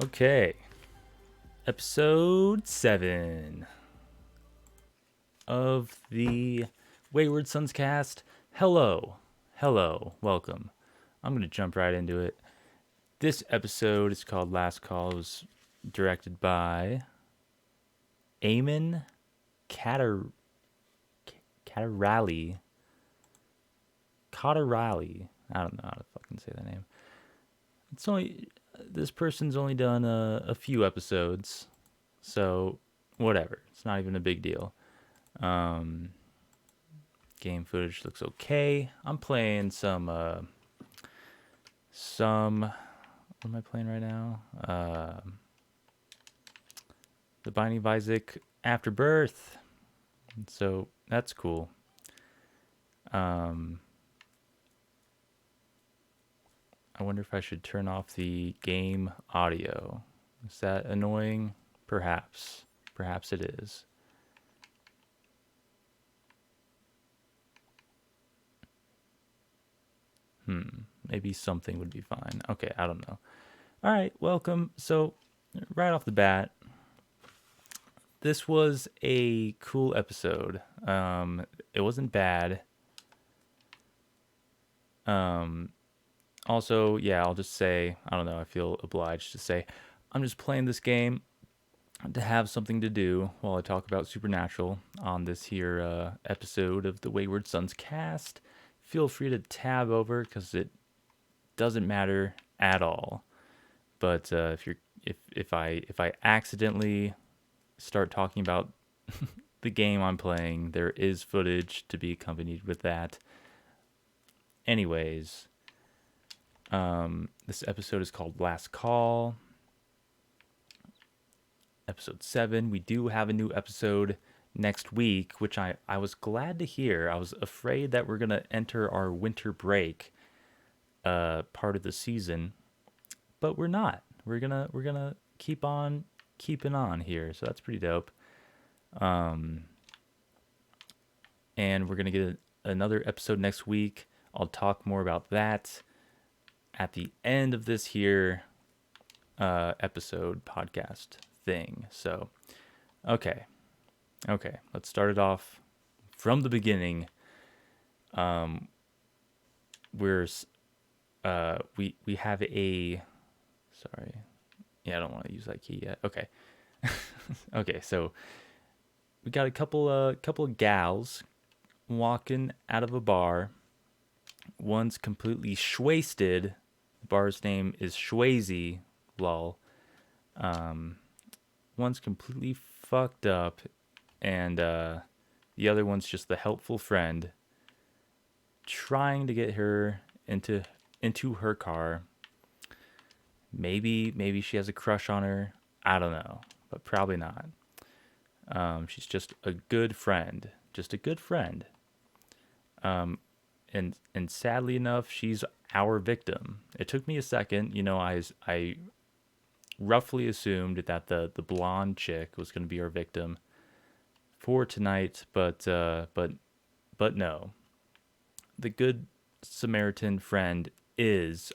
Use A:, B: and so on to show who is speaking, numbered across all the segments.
A: Okay, episode 7 of the Wayward Sons cast. Hello, welcome. I'm going to jump right into it. This episode is called Last Call. It was directed by Eamon Catar- Catarali. Catarali. I don't know how to fucking say that name. It's only this person's only done a few episodes, so whatever. It's not even a big deal. Um, Game footage looks okay. I'm playing some. What am I playing right now? The Binding of Isaac Afterbirth. So that's cool. Um, I wonder if I should turn off the game audio. Is that annoying? Perhaps. Perhaps it is. Maybe something would be fine. Okay, I don't know. All right, welcome. So, right off the bat, this was a cool episode. It wasn't bad. Um, Also, yeah, I'll just say, I don't know, I feel obliged to say, I'm just playing this game to have something to do while I talk about Supernatural on this here episode of the Wayward Sons cast. Feel free to tab over because it doesn't matter at all. But if I accidentally start talking about the game I'm playing, there is footage to be accompanied with that. Anyways, this episode is called Last Call, episode 7. We do have a new episode next week, which I was glad to hear. I was afraid that we're going to enter our winter break part of the season, but we're not. We're gonna keep on keeping on here, so that's pretty dope. Um, and we're gonna get another episode next week. I'll talk more about that at the end of this here episode podcast thing. So, okay, let's start it off from the beginning. We're we have a sorry, yeah, I don't want to use that key yet. Okay, okay, so we got a couple of gals walking out of a bar. One's completely shwasted. The bar's name is Shwazy, lol. One's completely fucked up, and the other one's just the helpful friend trying to get her into her car. Maybe she has a crush on her. I don't know, but probably not. She's just a good friend, just a good friend. And sadly enough, she's our victim. It took me a second. I roughly assumed that the blonde chick was going to be our victim for tonight, but no. The good Samaritan friend is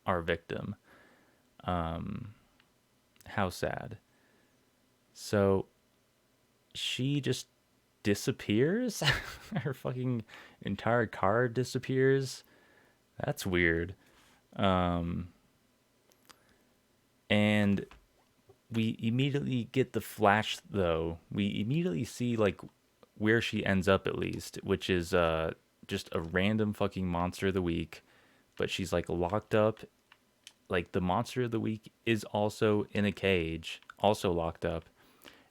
A: our victim. How sad. So she just disappears. Her fucking entire car disappears. That's weird. And we immediately get the flash, though. We immediately see like where she ends up, at least, which is just a random fucking monster of the week. But she's like locked up. Like the monster of the week is also in a cage, also locked up,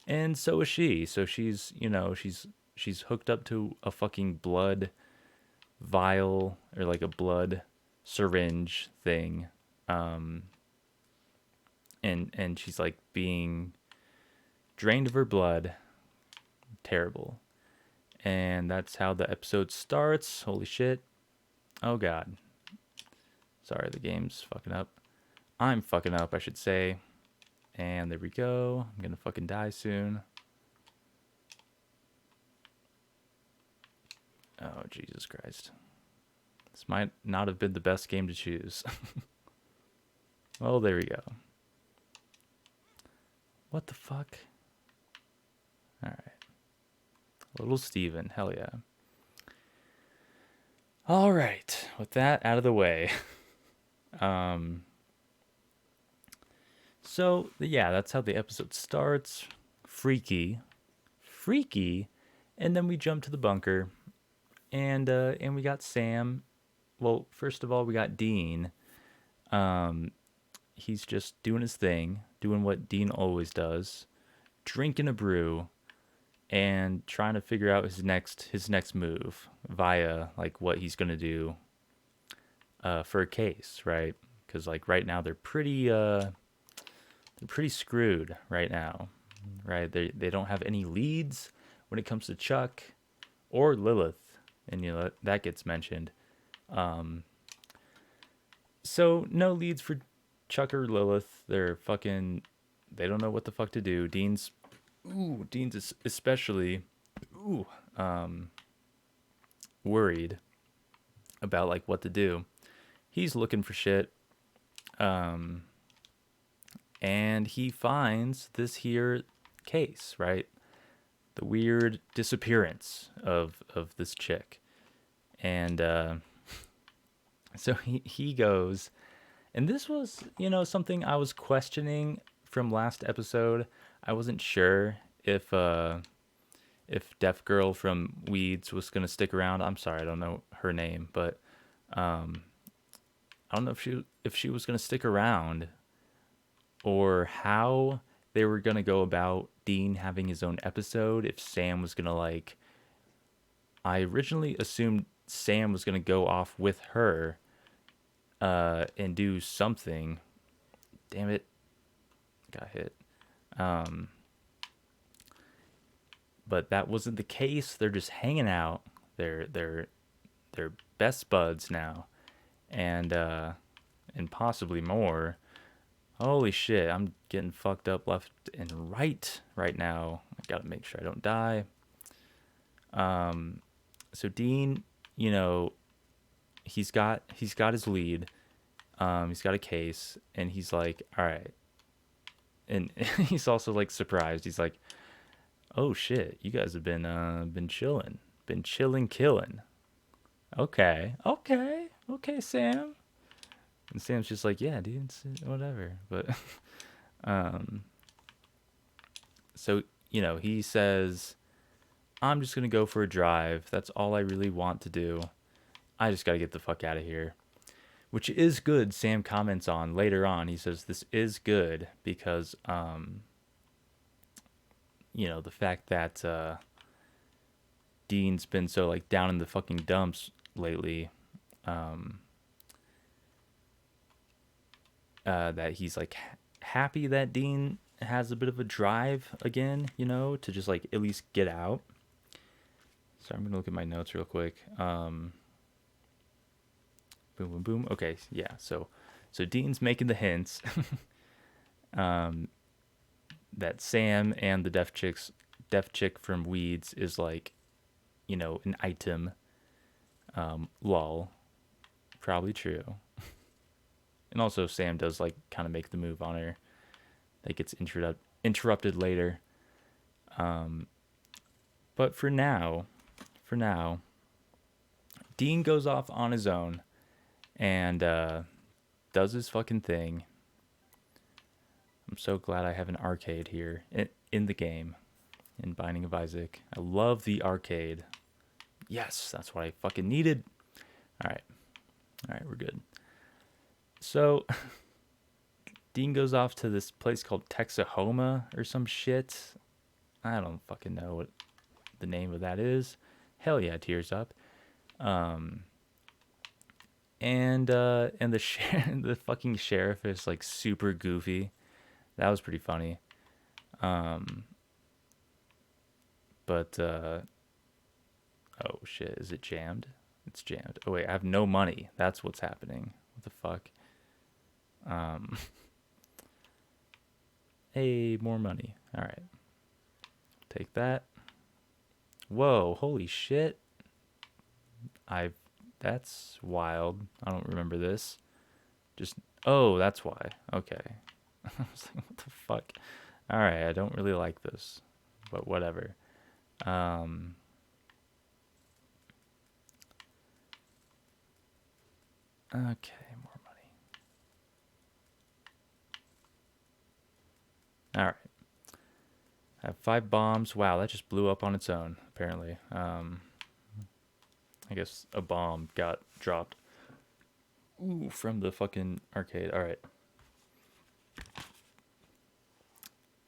A: and so is she. So she's hooked up to a fucking blood vial, or like a blood syringe thing. And she's like being drained of her blood. Terrible. And that's how the episode starts. Holy shit. Oh god. Sorry, the game's fucking up. I'm fucking up, I should say. And there we go. I'm gonna fucking die soon. Oh, Jesus Christ. This might not have been the best game to choose. Well, there we go. What the fuck? All right. Little Steven. Hell yeah. All right. With that out of the way. Um, so, yeah, that's how the episode starts. Freaky. Freaky. And then we jump to the bunker. And we got Sam. Well, first of all, we got Dean. Um, he's just doing his thing, doing what Dean always does, drinking a brew and trying to figure out his next move via like what he's gonna do for a case, right? Because like right now they're pretty screwed right now, right? They don't have any leads when it comes to Chuck or Lilith, and you know that gets mentioned. Um, so no leads for Chuck or Lilith. They don't know what the fuck to do. Dean's especially ooh um worried about like what to do. He's looking for shit. Um and he finds this here case, right? The weird disappearance of this chick. And so he goes, and this was, something I was questioning from last episode. I wasn't sure if Deaf Girl from Weeds was gonna stick around. I'm sorry, I don't know her name, but um, I don't know if she was gonna stick around or how they were gonna go about Dean having his own episode. If Sam was gonna like, I originally assumed Sam was gonna go off with her and do something. Damn it, got hit. Um, but that wasn't the case. They're just hanging out. They're best buds now, and possibly more. Holy shit, I'm getting fucked up left and right now. I gotta make sure I don't die. Um, so Dean, you know, he's got his lead. He's got a case, and he's like, all right, and he's also like surprised. He's like, oh shit, you guys have been chilling, killing. Okay, okay, okay, Sam. And Sam's just like, yeah, dude, whatever. But um, so he says, I'm just gonna go for a drive. That's all I really want to do. I just gotta get the fuck out of here. Which is good. Sam comments on later on. He says this is good because the fact that Dean's been so like down in the fucking dumps lately. Um, that he's like happy that Dean has a bit of a drive again, to just like at least get out. So I'm gonna look at my notes real quick. Boom, boom, boom. Okay, yeah. So Dean's making the hints um, that Sam and the deaf chick from Weeds is like, an item. Lol, probably true. And also Sam does like kind of make the move on her that gets interrupted later. Um, but for now, Dean goes off on his own and does his fucking thing. I'm so glad I have an arcade here in the game, in Binding of Isaac. I love the arcade. Yes, that's what I fucking needed. All right, we're good. So Dean goes off to this place called Texahoma or some shit. I don't fucking know what the name of that is. Hell yeah, tears up. Um, and the fucking sheriff is like super goofy. That was pretty funny. Um, but oh shit, is it jammed? It's jammed. Oh wait, I have no money. That's what's happening. What the fuck? Um, hey, more money. All right, take that. Whoa, holy shit. I've That's wild. I don't remember this. Just oh, that's why. Okay. I was like, what the fuck? All right, I don't really like this, but whatever. Um, okay, more money. All right. I have 5 bombs. Wow, that just blew up on its own, apparently. I guess a bomb got dropped. Ooh, from the fucking arcade. All right.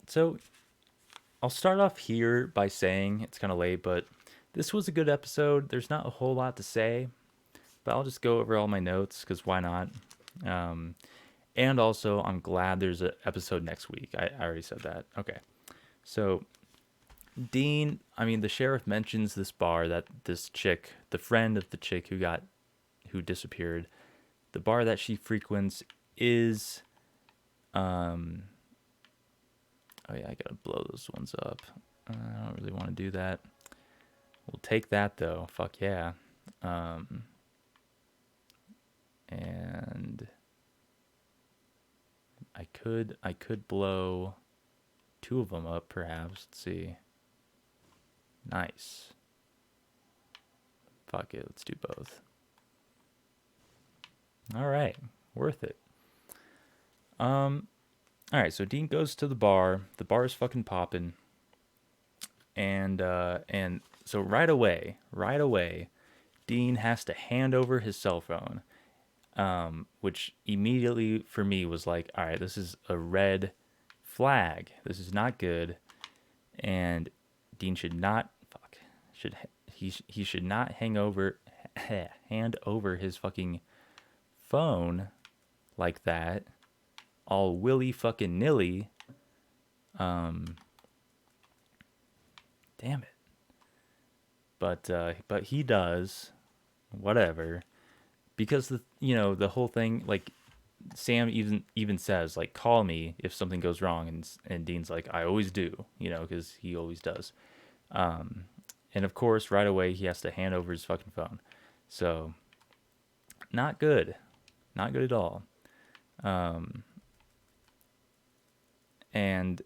A: So I'll start off here by saying it's kind of late, but this was a good episode. There's not a whole lot to say, but I'll just go over all my notes because why not? Um, and also, I'm glad there's an episode next week. I already said that. Okay. So Dean, I mean, the sheriff mentions this bar that this chick, the friend of the chick who disappeared, the bar that she frequents is, um, oh yeah, I gotta blow those ones up. I don't really want to do that. We'll take that though. Fuck yeah. Um, and I could blow 2 of them up perhaps. Let's see. Nice. Fuck it. Let's do both. All right. Worth it. Um. All right. So Dean goes to the bar. The bar is fucking popping. And so right away, Dean has to hand over his cell phone. Which immediately for me was like, all right, this is a red flag. This is not good, and Dean should not should he should not hand over his fucking phone like that, all willy fucking nilly. Um, damn it. But he does, whatever, because the whole thing, like Sam even says like, call me if something goes wrong, and Dean's like, I always do, because he always does. Um, and of course, right away he has to hand over his fucking phone. So not good, not good at all. Um, and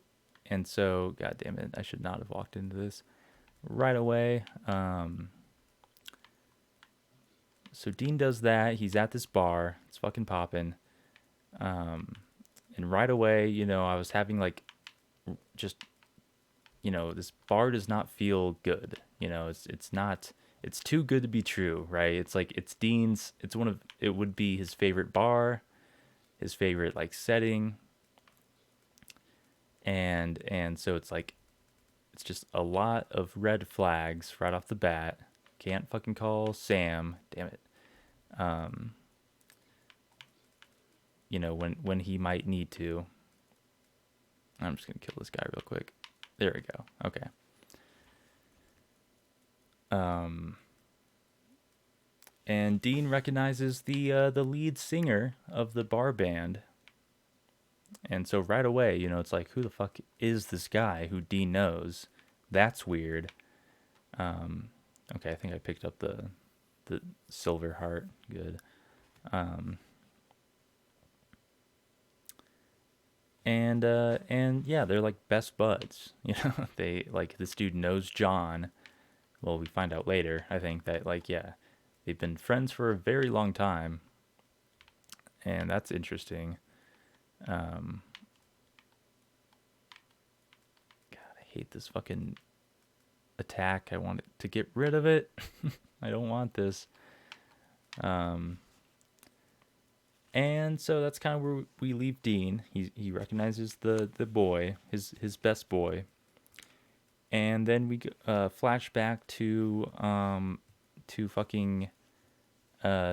A: and so, god damn it, I should not have walked into this right away. So Dean does that. He's at this bar. It's fucking popping. Um, and right away, I was having like just this bar does not feel good. It's not. It's too good to be true, right? It's like it's Dean's. It would be his favorite bar, his favorite like setting, and so it's like it's just a lot of red flags right off the bat. Can't fucking call Sam. Damn it. Um, when he might need to. I'm just gonna kill this guy real quick. There we go. Okay. Um, and Dean recognizes the lead singer of the bar band, and so right away, it's like, who the fuck is this guy who Dean knows? That's weird. Um, okay, I think I picked up the silver heart. Good. Um, and yeah, they're like best buds. They like this dude knows John. Well, we find out later, I think, that like, yeah, they've been friends for a very long time, and that's interesting. Um, God, I hate this fucking attack. I want to get rid of it. I don't want this. Um, and so that's kind of where we leave Dean. He recognizes the boy, his best boy, and then we flash back to fucking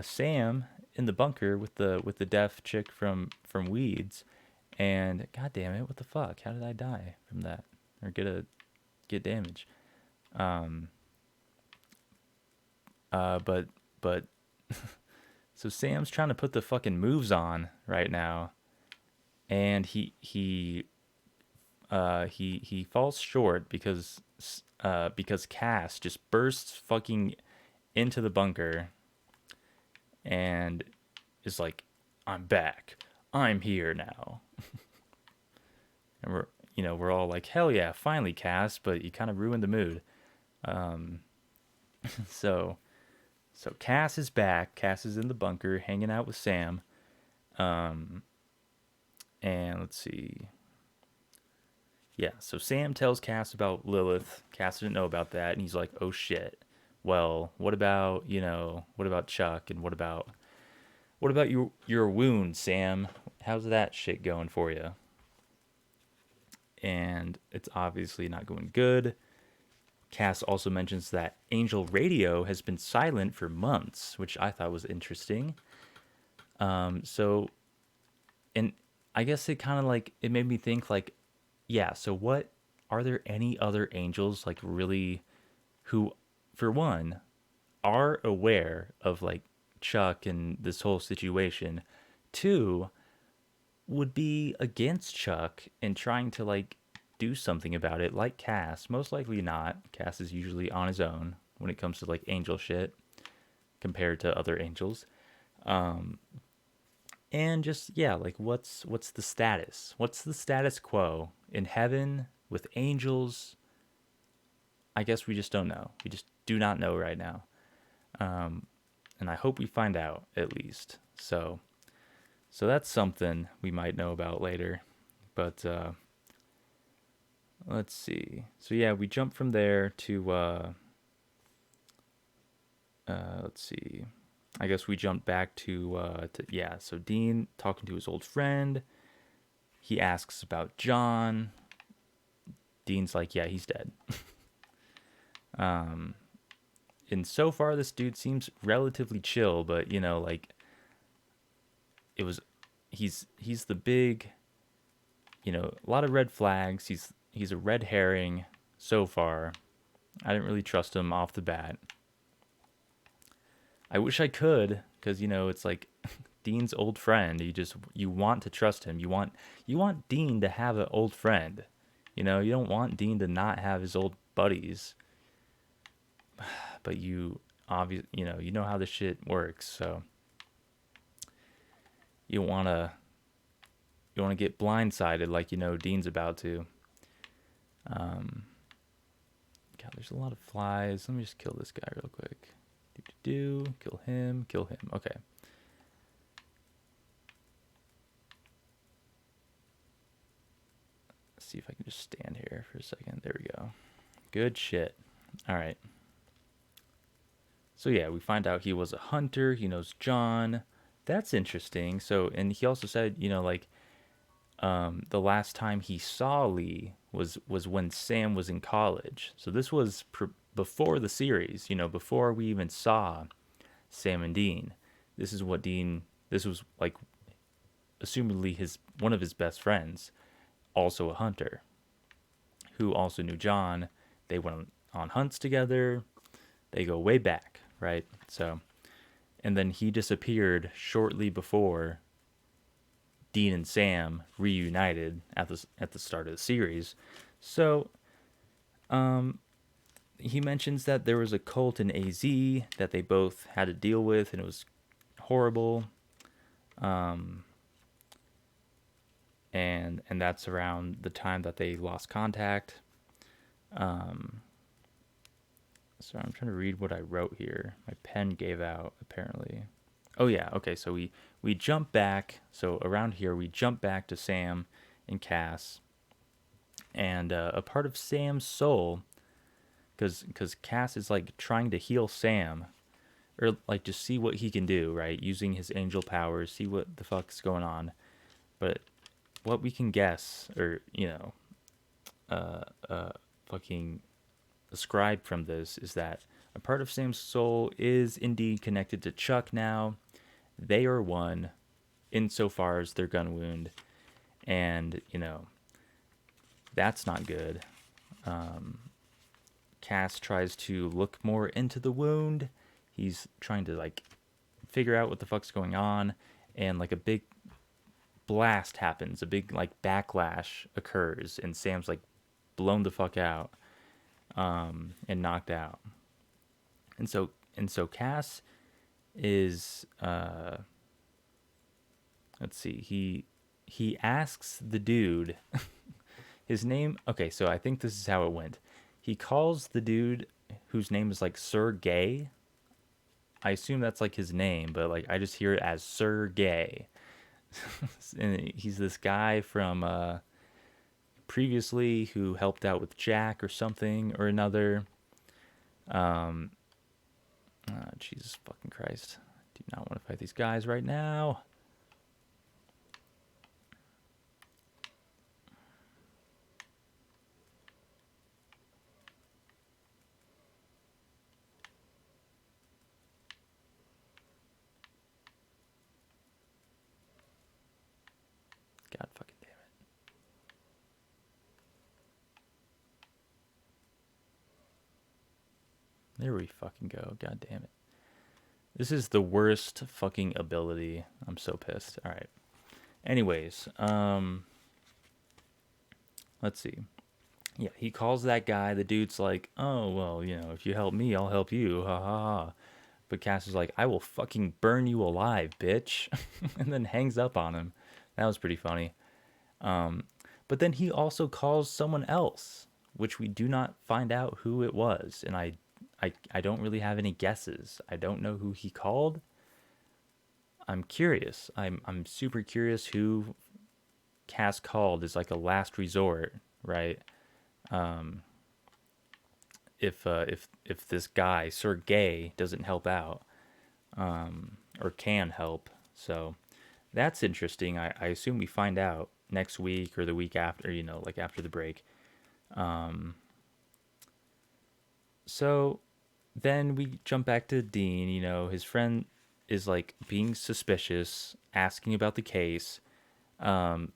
A: Sam in the bunker with the deaf chick from Weeds, and god damn it, what the fuck? How did I die from that or get damage? Um, but so Sam's trying to put the fucking moves on right now, and he falls short because Cass just bursts fucking into the bunker and is like, I'm back. I'm here now. And we're all like, hell yeah, finally, Cass, but you kind of ruined the mood. So, so Cass is back. Cass is in the bunker, hanging out with Sam. And let's see. Yeah, so Sam tells Cass about Lilith. Cass didn't know about that, and he's like, "Oh shit. Well, what about what about Chuck, and what about your wound, Sam? How's that shit going for you?" And it's obviously not going good. Cass also mentions that Angel Radio has been silent for months, which I thought was interesting. So, and I guess it kind of like it made me think like, yeah. So what are there any other angels like really who, for one, are aware of like Chuck and this whole situation? Two, would be against Chuck and trying to like do something about it, like Cass. Most likely not. Cass is usually on his own when it comes to like angel shit compared to other angels. And just yeah, like what's the status? What's the status quo in heaven with angels? I guess we just don't know. We just do not know right now. And I hope we find out at least. So that's something we might know about later. But let's see. So yeah, we jump from there to let's see. I guess we jump back to yeah. So Dean talking to his old friend. He asks about John. Dean's like, yeah, he's dead. And so far, this dude seems relatively chill, but like it was, he's the big, a lot of red flags. He's a red herring so far. I didn't really trust him off the bat. I wish I could, because it's like Dean's old friend. You want to trust him. You want Dean to have an old friend. You don't want Dean to not have his old buddies. But you know how this shit works. So you wanna you wanna get blindsided like Dean's about to. God, there's a lot of flies. Let me just kill this guy real quick. Kill him. Kill him. Okay. Let's see if I can just stand here for a second. There we go. Good shit. All right. So yeah, we find out he was a hunter. He knows John. That's interesting. So, and he also said, like, the last time he saw Lee was when Sam was in college. So this was before the series. Before we even saw Sam and Dean. This is what Dean. This was like, assumedly his one of his best friends, also a hunter, who also knew John. They went on hunts together. They go way back, right? So, and then he disappeared shortly before Dean and Sam reunited at the start of the series. So, he mentions that there was a cult in AZ that they both had to deal with, and it was horrible. And that's around the time that they lost contact. So I'm trying to read what I wrote here. My pen gave out apparently. Oh yeah, okay. So we jump back. So around here we jump back to Sam and Cass, and a part of Sam's soul, because Cass is like trying to heal Sam, or like just see what he can do, right? Using his angel powers, see what the fuck's going on. But what we can guess, or fucking ascribe from this, is that a part of Sam's soul is indeed connected to Chuck now. They are one insofar as their gun wound. And, that's not good. Cass tries to look more into the wound. He's trying to, like, figure out what the fuck's going on. And, like, a big blast happens. A big, like, backlash occurs. And Sam's, like, blown the fuck out. And knocked out. And so Cass is let's see, he asks the dude His name, okay, so I think this is how it went. He calls the dude whose name is like Sir Gay. I assume that's like his name, but like I just hear it as Sir Gay. And he's this guy from previously who helped out with Jack or something or another. Um, Jesus fucking Christ. Do not want to fight these guys right now. God fucking damn it. There we fucking go. God damn it. This is the worst fucking ability. I'm so pissed. All right. Anyways, let's see. Yeah, he calls that guy. The dude's like, "Oh, well, if you help me, I'll help you." Ha ha ha. But Cass is like, "I will fucking burn you alive, bitch." And then hangs up on him. That was pretty funny. Um, but then he also calls someone else, which we do not find out who it was, and I don't really have any guesses. I don't know who he called. I'm curious. I'm super curious who Cass called as like a last resort, right? Um, if this guy Sir Gay doesn't help out, or can help, so that's interesting. I assume we find out next week or the week after, like after the break. Um, so then we jump back to Dean. His friend is like being suspicious, asking about the case.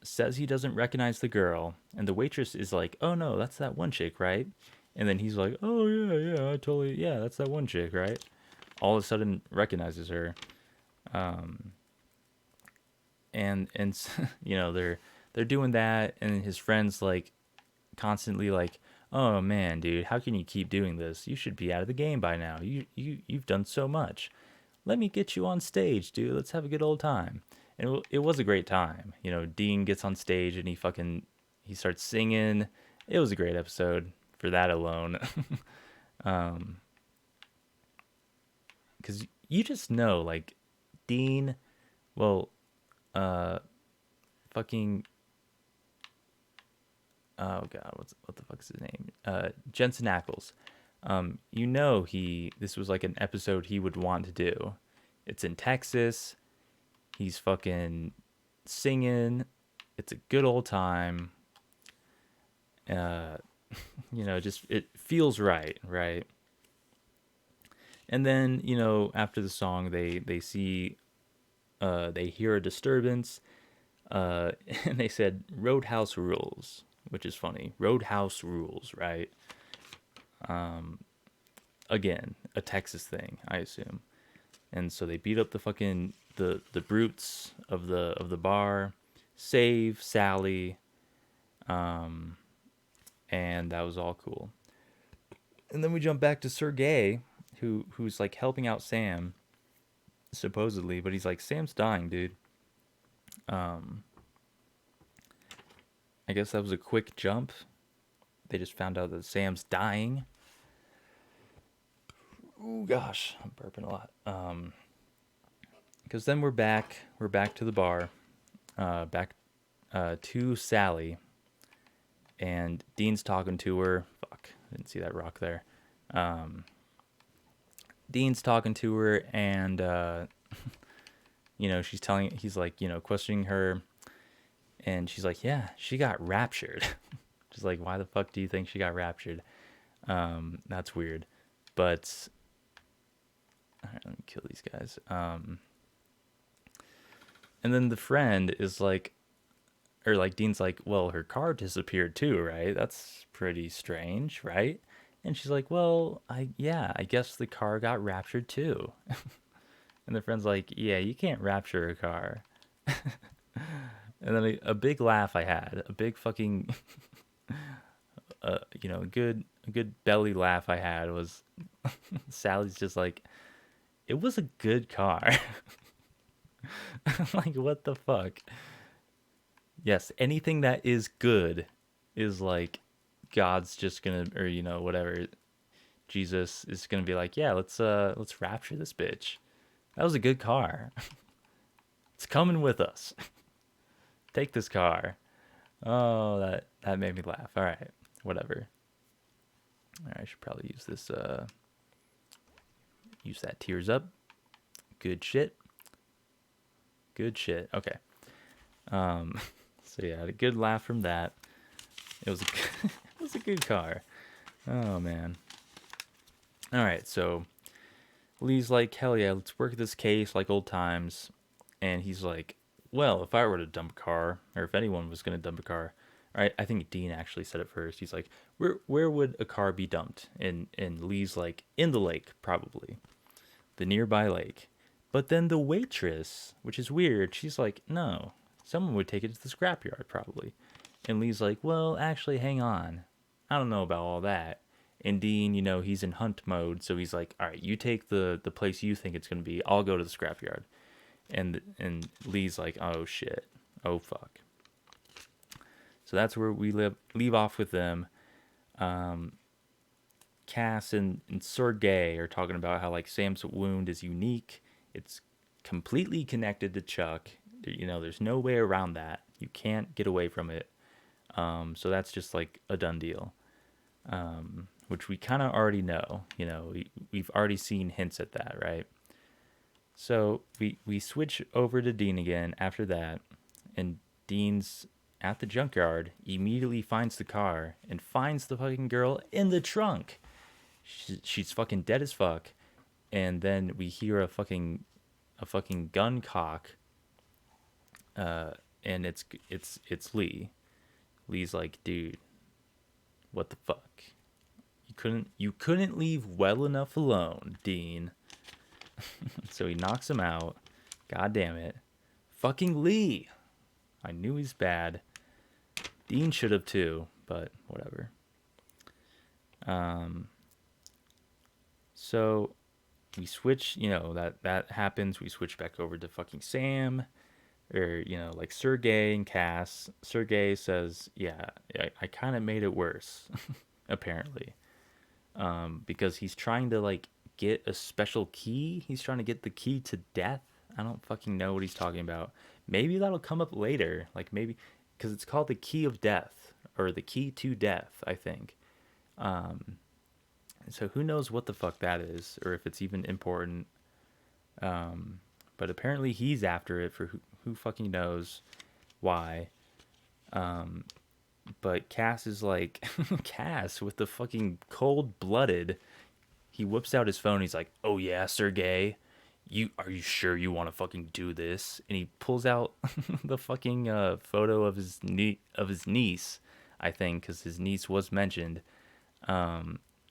A: Says he doesn't recognize the girl, and the waitress is like, "Oh no, that's that one chick, right?" And then he's like, "Oh yeah, yeah, I totally, yeah, that's that one chick, right?" All of a sudden recognizes her, um, and they're doing that, and his friends like constantly like, "Oh man, dude, how can you keep doing this? You should be out of the game by now. You've done so much. Let me get you on stage, dude. Let's have a good old time." And it was a great time. Dean gets on stage and he starts singing. It was a great episode for that alone. um, because you just know, like, Dean, well, uh, fucking, oh god, what the fuck's his name? Jensen Ackles. This was like an episode he would want to do. It's in Texas. He's fucking singing. It's a good old time. Uh, just it feels right, right? And then, after the song, they see, they hear a disturbance, and they said Roadhouse rules, which is funny. Roadhouse rules, right? Again, a Texas thing, I assume. And so they beat up the fucking the brutes of the bar, save Sally, and that was all cool. And then we jump back to Sergey, who's like helping out Sam, supposedly, but he's like, Sam's dying, dude. Um, I guess that was a quick jump. They just found out that Sam's dying. Oh gosh, I'm burping a lot. Because then we're back to the bar, back to Sally, and Dean's talking to her. Fuck, I didn't see that rock there. Um, Dean's talking to her, and he's like, questioning her, and she's like, yeah, she got raptured. Just like, why the fuck do you think she got raptured? That's weird, but all right, let me kill these guys. And then the friend is like, or like Dean's like, well, her car disappeared too, right? That's pretty strange, right? And she's like, well, I guess the car got raptured too. And the friend's like, yeah, you can't rapture a car. And then a big laugh I had, a big fucking, a good belly laugh I had was Sally's just like, it was a good car. Like, what the fuck? Yes, anything that is good is like God's just gonna, or whatever, Jesus is gonna be like, yeah, let's rapture this bitch. That was a good car. It's coming with us. Take this car. Oh, that made me laugh. All right, whatever. All right, I should probably use this. Use that tears up. Good shit. Good shit. Okay. Um, so yeah, I had a good laugh from that. It was a, it was a good car. Oh man. All right, so Lee's like, hell yeah, let's work this case like old times. And he's like, well, if I were to dump a car, or if anyone was going to dump a car, right? I think Dean actually said it first. He's like, where would a car be dumped? And Lee's like, in the lake, probably. The nearby lake. But then the waitress, which is weird, she's like, no, someone would take it to the scrapyard, probably. And Lee's like, well, actually, hang on. I don't know about all that. And Dean, he's in hunt mode, so he's like, all right, you take the place you think it's going to be. I'll go to the scrapyard. And Lee's like, oh, shit. Oh, fuck. So that's where we leave off with them. Cass and Sergey are talking about how, like, Sam's wound is unique. It's completely connected to Chuck. There's no way around that. You can't get away from it. So that's just like a done deal, which we kind of already know. We've already seen hints at that, right? So we switch over to Dean again after that, and Dean's at the junkyard, immediately finds the car and finds the fucking girl in the trunk. She's fucking dead as fuck, and then we hear a fucking gun cock, and it's Lee. Lee's like, dude, what the fuck? You couldn't leave well enough alone, Dean. So he knocks him out. God damn it. Fucking Lee. I knew he's bad. Dean should have too, but whatever. So we switch, that happens. We switch back over to fucking Sam, or like Sergey and Cass. Sergey says, yeah, I kind of made it worse. Apparently, because he's trying to like get a special key. He's trying to get the key to death. I don't fucking know what he's talking about. Maybe that'll come up later, like maybe because it's called the key of death, or the key to death, I think. So who knows what the fuck that is, or if it's even important. But apparently he's after it for who fucking knows why. But Cass is like, Cass with the fucking cold blooded. He whips out his phone. He's like, "Oh yeah, Sergey, are you sure you want to fucking do this?" And he pulls out the fucking photo of his niece, I think, because his niece was mentioned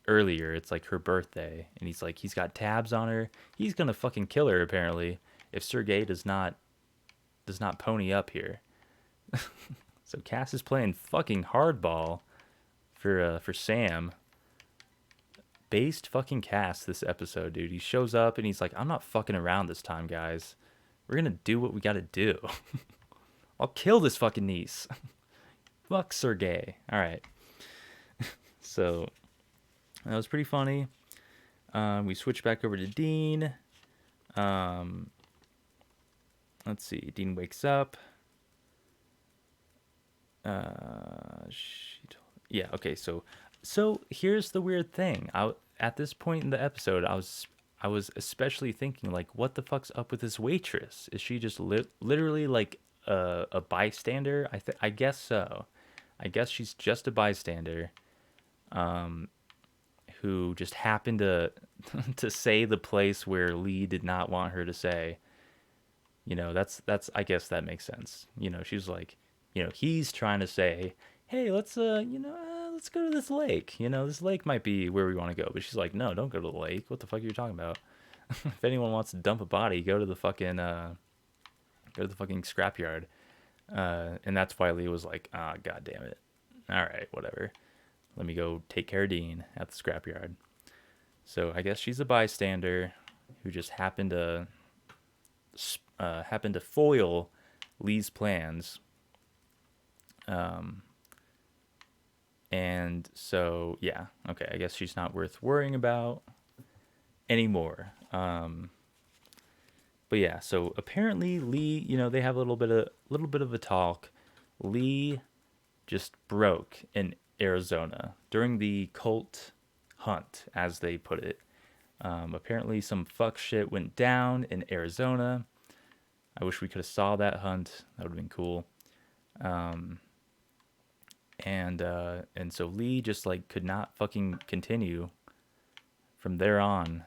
A: earlier. It's like her birthday, and he's like, he's got tabs on her. He's gonna fucking kill her apparently if Sergey does not pony up here. So Cass is playing fucking hardball for Sam. Based fucking Cass this episode, dude. He shows up and he's like, I'm not fucking around this time, guys. We're gonna do what we gotta do. I'll kill this fucking niece. Fuck Sergey. Alright. So that was pretty funny. We switch back over to Dean. Let's see. Dean wakes up. Yeah, okay, so here's the weird thing. At this point in the episode, I was especially thinking, like, what the fuck's up with this waitress? Is she just literally like a bystander? I guess so. I guess she's just a bystander, who just happened to to say the place where Lee did not want her to say. That's I guess that makes sense. She's like, he's trying to say, hey, let's go to this lake. This lake might be where we want to go. But she's like, no, don't go to the lake. What the fuck are you talking about? If anyone wants to dump a body, go to the fucking scrapyard. And that's why Lee was like, ah, god damn it. All right, whatever. Let me go take care of Dean at the scrapyard. So I guess she's a bystander who just happened to foil Lee's plans. And so, yeah, okay, I guess she's not worth worrying about anymore. But yeah, so apparently Lee, they have a little bit of a talk. Lee just broke in Arizona during the cult hunt, as they put it. Apparently, some fuck shit went down in Arizona. I wish we could have saw that hunt. That would have been cool. And so Lee just like could not fucking continue from there on.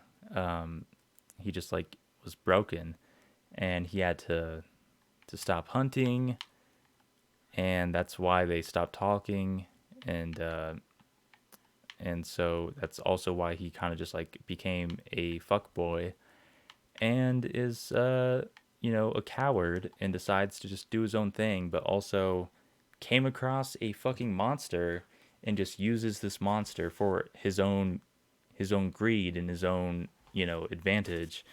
A: He just like was broken, and he had to stop hunting, and that's why they stopped talking, and so that's also why he kind of just like became a fuck boy and is a coward and decides to just do his own thing, but also came across a fucking monster and just uses this monster for his own greed and his own advantage.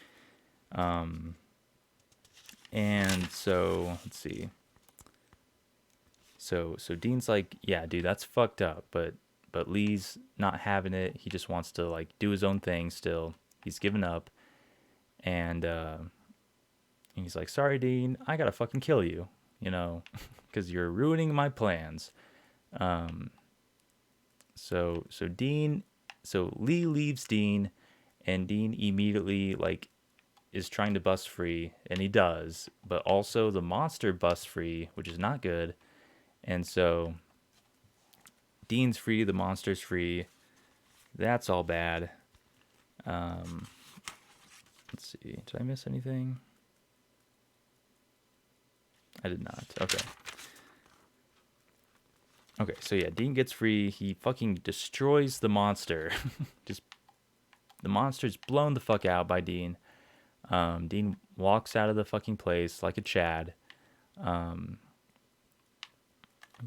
A: And so let's see. So Dean's like, yeah, dude, that's fucked up, but Lee's not having it. He just wants to like do his own thing still. He's given up, and he's like, sorry, Dean, I gotta fucking kill you, because you're ruining my plans. So Lee leaves Dean, and Dean immediately like is trying to bust free, and he does, but also the monster busts free, which is not good. And so Dean's free, the monster's free. That's all bad. Let's see. Did I miss anything? I did not. Okay. Okay, so yeah, Dean gets free. He fucking destroys the monster. Just the monster's blown the fuck out by Dean. Dean walks out of the fucking place like a Chad.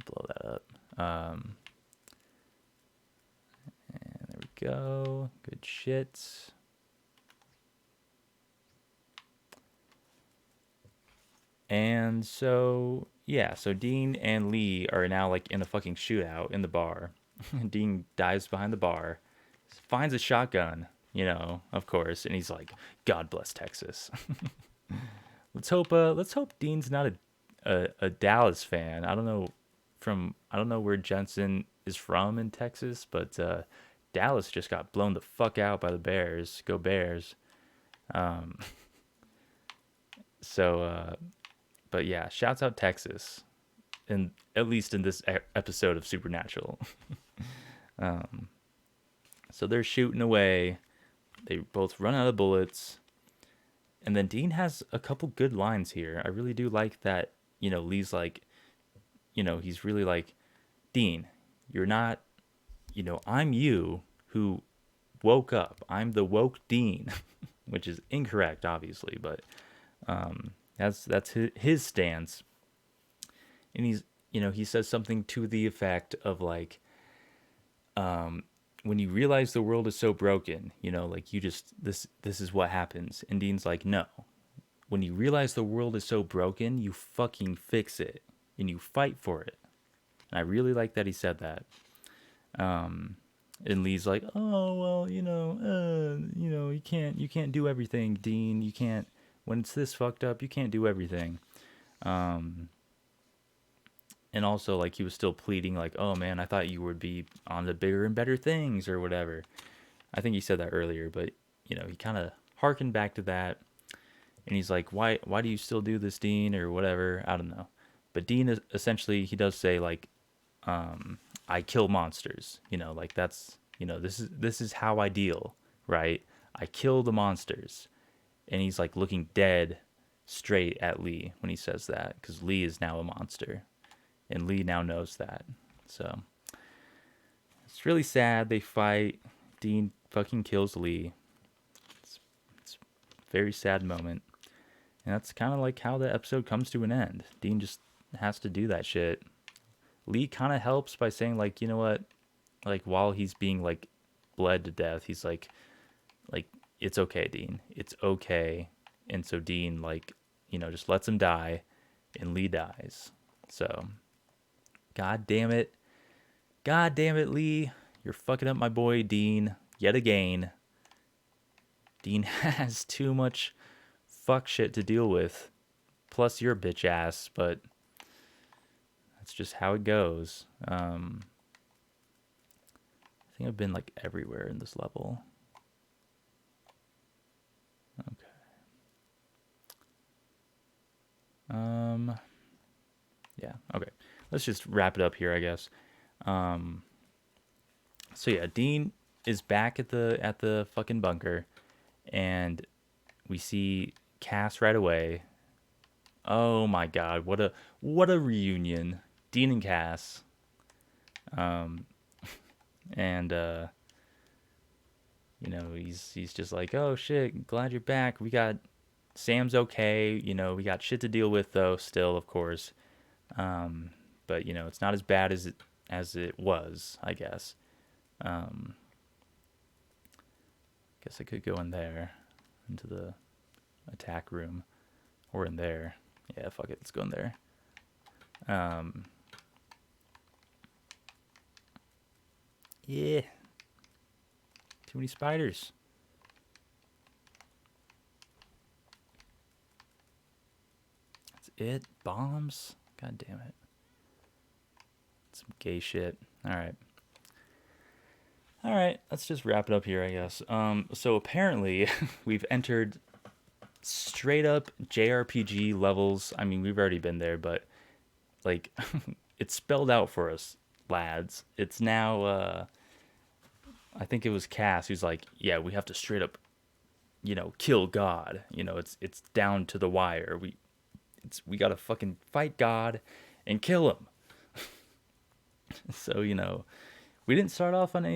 A: Blow that up. And there we go. Good shit. And so, yeah, so Dean and Lee are now like in a fucking shootout in the bar. Dean dives behind the bar, finds a shotgun, of course, and he's like, "God bless Texas." Let's hope Dean's not a Dallas fan. I don't know where Jensen is from in Texas, but Dallas just got blown the fuck out by the Bears. Go Bears. So but yeah, shouts out Texas, and at least in this episode of Supernatural. So they're shooting away. They both run out of bullets. And then Dean has a couple good lines here. I really do like that, Lee's like, he's really like, Dean, you're not, I'm you who woke up. I'm the woke Dean, which is incorrect, obviously, but that's his stance. And he says something to the effect of like, when you realize the world is so broken, like you just this is what happens. And Dean's like, no. When you realize the world is so broken, you fucking fix it and you fight for it. And I really like that he said that. And Lee's like, oh well, you can't do everything, Dean. You can't when it's this fucked up, you can't do everything. And also like he was still pleading like, oh man, I thought you would be on the bigger and better things or whatever. I think he said that earlier, but he kind of harkened back to that, and he's like, why do you still do this, Dean, or whatever? I don't know. But Dean is essentially, he does say like, I kill monsters, like that's, this is how I deal, right? I kill the monsters. And he's like looking dead straight at Lee when he says that, because Lee is now a monster, and Lee now knows that. So it's really sad. They fight. Dean fucking kills Lee. It's a very sad moment. And that's kind of like how the episode comes to an end. Dean just has to do that shit. Lee kind of helps by saying like, you know what? Like while he's being like bled to death, he's like it's okay, Dean. It's okay. And so Dean like, just lets him die, and Lee dies. So, god damn it. God damn it, Lee. You're fucking up my boy Dean yet again. Dean has too much fuck shit to deal with. Plus your bitch ass, but that's just how it goes. I think I've been like everywhere in this level. Okay. Yeah, okay. Let's just wrap it up here, I guess. So yeah, Dean is back at the fucking bunker, and we see Cass right away. Oh my god, what a reunion. Dean and Cass. And he's just like, "Oh shit, glad you're back. We got Sam's okay, we got shit to deal with though still, of course. But it's not as bad as it was, I guess. Guess I could go in there into the attack room or in there. Yeah, fuck it, let's go in there. Yeah, too many spiders. That's it. Bombs. God damn it. Some gay shit. All right. All right, let's just wrap it up here, I guess. So apparently, we've entered straight up JRPG levels. I mean, we've already been there, but like, it's spelled out for us, lads. It's now. I think it was Cass who's like, yeah, we have to straight up, kill God. It's down to the wire. We gotta fucking fight God, and kill him. So we didn't start off on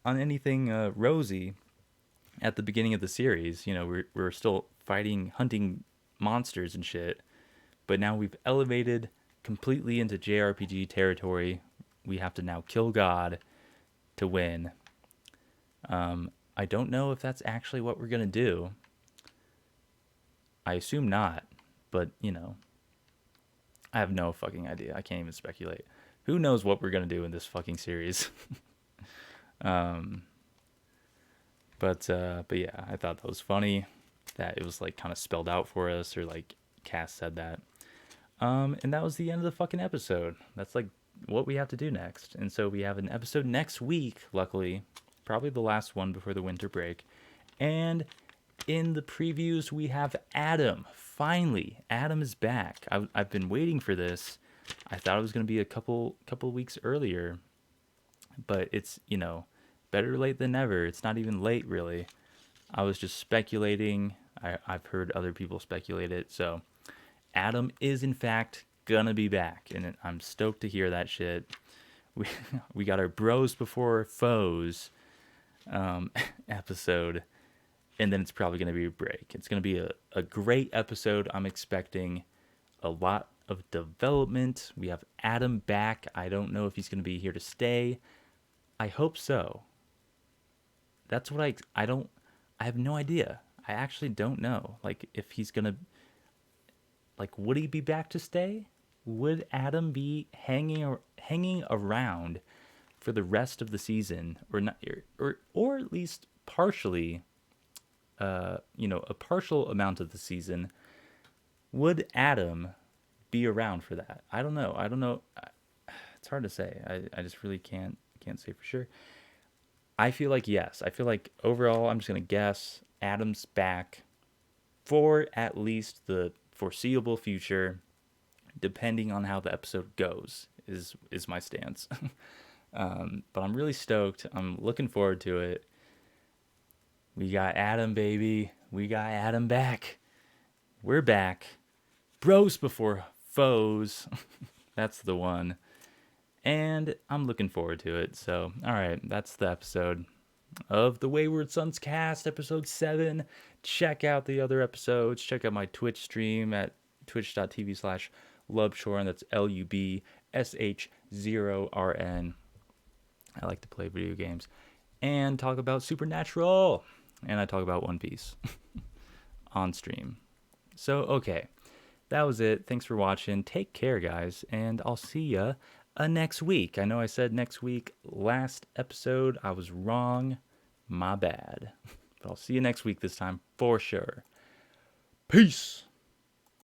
A: anything rosy at the beginning of the series. We're still fighting, hunting monsters and shit, but now we've elevated completely into JRPG territory. We have to now kill God to win. I don't know if that's actually what we're gonna do. I assume not, but I have no fucking idea. I can't even speculate. Who knows what we're gonna do in this fucking series? But yeah, I thought that was funny that it was like kind of spelled out for us, or like Cass said that. And that was the end of the fucking episode. That's like what we have to do next. And so we have an episode next week, luckily, probably the last one before the winter break. And in the previews, we have Adam. Finally, Adam is back. I've been waiting for this. I thought it was going to be a couple weeks earlier, but it's better late than never. It's not even late, really. I was just speculating. I've heard other people speculate it. So Adam is in fact gonna be back, and I'm stoked to hear that shit. We got our bros before foes episode, and then it's probably gonna be a break. It's gonna be a great episode. I'm expecting a lot of development. We have Adam back. I don't know if he's gonna be here to stay. I hope so. That's what I have no idea. I actually don't know. Like, if he's gonna, like, would he be back to stay? Would Adam be hanging around for the rest of the season, or not, or at least partially, a partial amount of the season? Would Adam be around for that? I don't know. It's hard to say. I just really can't say for sure. I feel like yes. I feel like overall, I'm just gonna guess Adam's back for at least the foreseeable future, depending on how the episode goes. Is my stance. But I'm really stoked. I'm looking forward to it. We got Adam, baby. We got Adam back. We're back. Bros before foes. That's the one. And I'm looking forward to it. So, all right, that's the episode of the Wayward Sons cast, episode 7. Check out the other episodes. Check out my Twitch stream at twitch.tv/Lubshorn. That's LUBSH0RN. I like to play video games and talk about Supernatural. And I talk about One Piece on stream. So, okay. That was it. Thanks for watching. Take care, guys. And I'll see ya next week. I know I said next week last episode. I was wrong. My bad. But I'll see you next week this time for sure. Peace.